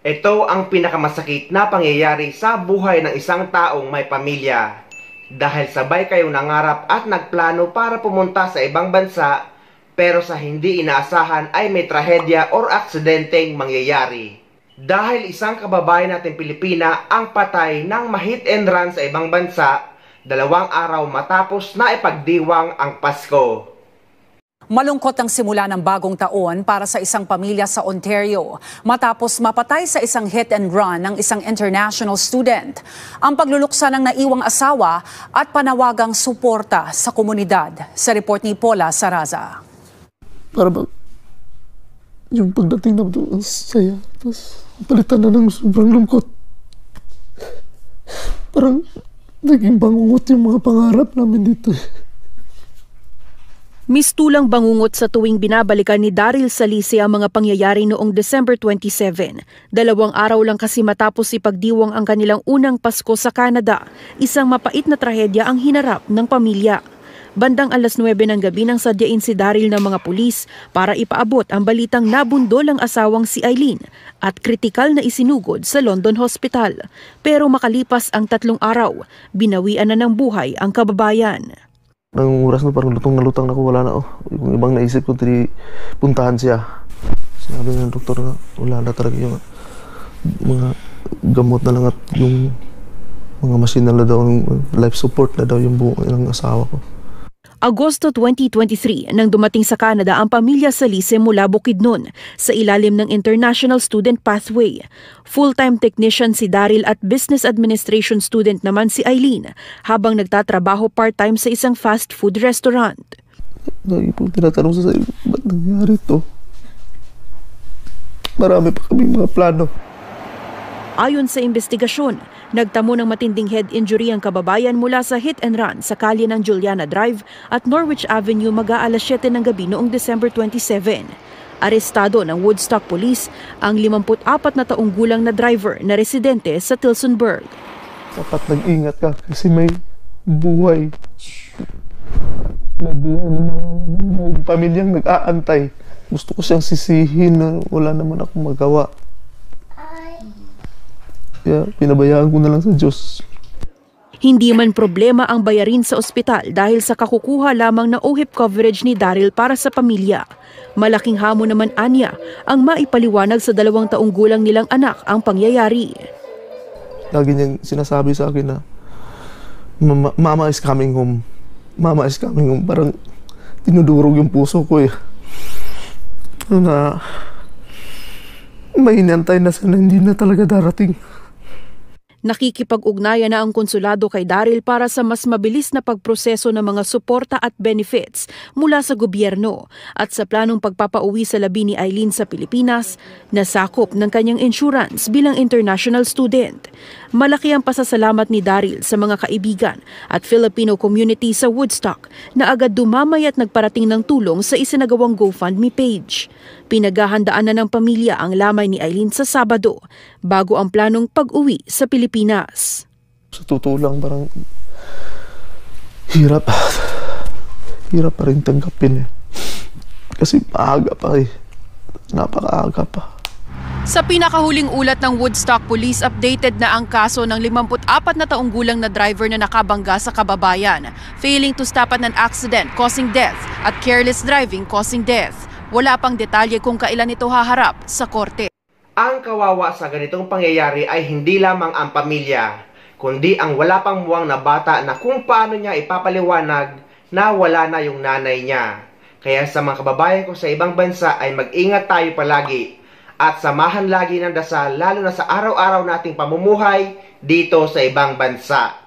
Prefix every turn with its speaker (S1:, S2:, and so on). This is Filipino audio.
S1: Ito ang pinakamasakit na pangyayari sa buhay ng isang taong may pamilya. Dahil sabay kayong nangarap at nagplano para pumunta sa ibang bansa, pero sa hindi inaasahan ay may trahedya o aksidenteng mangyayari. Dahil isang kababayan natin Pilipina ang patay ng ma-hit and run sa ibang bansa, 2 araw matapos na ipagdiwang ang Pasko.
S2: Malungkot ang simula ng bagong taon para sa isang pamilya sa Ontario matapos mapatay sa isang hit and run ng isang international student. Ang pagluluksa ng naiwang asawa at panawagang suporta sa komunidad. Sa report ni Paula Saraza.
S3: Para ba, yung pagdating na doon, ang saya. Tapos palitan na ng sobrang lungkot. Parang naging bangungot yung mga pangarap namin dito.
S4: Mistulang bangungot sa tuwing binabalikan ni Daryl Salise ang mga pangyayari noong December 27. 2 araw lang kasi matapos ipagdiwang ang kanilang unang Pasko sa Canada, isang mapait na trahedya ang hinarap ng pamilya. Bandang 9:00 ng gabi nang sadyain si Daryl ng mga pulis para ipaabot ang balitang nabundol ang asawang si Eileen at kritikal na isinugod sa London Hospital. Pero makalipas ang 3 araw, binawian na ng buhay ang kababayan.
S3: Nang oras na parang lutang na ako, wala na. Yung ibang naisip ko, puntahan siya. Sinabi ng doktor na wala na talaga yung mga gamot na lang at yung mga machine na daw, life support na daw yung buong ng asawa ko.
S4: Agosto 2023 nang dumating sa Canada ang pamilya Salise mula Bukidnon sa ilalim ng International Student Pathway. Full-time technician si Daryl at business administration student naman si Eileen habang nagtatrabaho part-time sa isang fast food restaurant.
S3: Lagi pong tinatanong sa sarili, ba't nangyari ito? Marami pa kaming mga plano.
S4: Ayon sa investigasyon, nagtamo ng matinding head injury ang kababayan mula sa hit and run sa kalye ng Juliana Drive at Norwich Avenue mag-aalas 7 ng gabi noong December 27. Arestado ng Woodstock Police ang 54 na taong gulang na driver na residente sa Tillsonburg.
S3: Dapat nag-ingat ka kasi may buhay. May pamilyang nag-aantay. Gusto ko siyang sisihin na wala naman akong magawa. Kaya pinabayaan ko na lang sa Diyos.
S4: Hindi man problema ang bayarin sa ospital dahil sa kakukuha lamang na OHIP coverage ni Daryl para sa pamilya. Malaking hamon naman anya ang maipaliwanag sa 2 taong gulang nilang anak ang pangyayari.
S3: Lagi niyang sinasabi sa akin na Mama is coming home. Mama is coming home. Parang tinudurog yung puso ko eh. Na may inantay na sana hindi na talaga darating.
S4: Nakikipag-ugnayan na ang konsulado kay Daryl para sa mas mabilis na pagproseso ng mga suporta at benefits mula sa gobyerno at sa planong pagpapauwi sa labi ni Eileen sa Pilipinas na sakop ng kanyang insurance bilang international student. Malaki ang pasasalamat ni Daryl sa mga kaibigan at Filipino community sa Woodstock na agad dumamay at nagparating ng tulong sa isinagawang GoFundMe page. Pinaghahandaan na ng pamilya ang lamay ni Eileen sa Sabado bago ang planong pag-uwi sa Pilipinas.
S3: Sa totoo lang, parang hirap pa rin tanggapin eh. Kasi maaga pa eh. Napakaaga pa.
S4: Sa pinakahuling ulat ng Woodstock Police, updated na ang kaso ng 54 na taong gulang na driver na nakabangga sa kababayan, failing to stop at an accident causing death at careless driving causing death. Wala pang detalye kung kailan ito haharap sa korte.
S1: Ang kawawa sa ganitong pangyayari ay hindi lamang ang pamilya, kundi ang wala pang muwang na bata na kung paano niya ipapaliwanag na wala na yung nanay niya. Kaya sa mga kababayan ko sa ibang bansa ay mag-ingat tayo palagi at samahan lagi ng dasal lalo na sa araw-araw nating pamumuhay dito sa ibang bansa.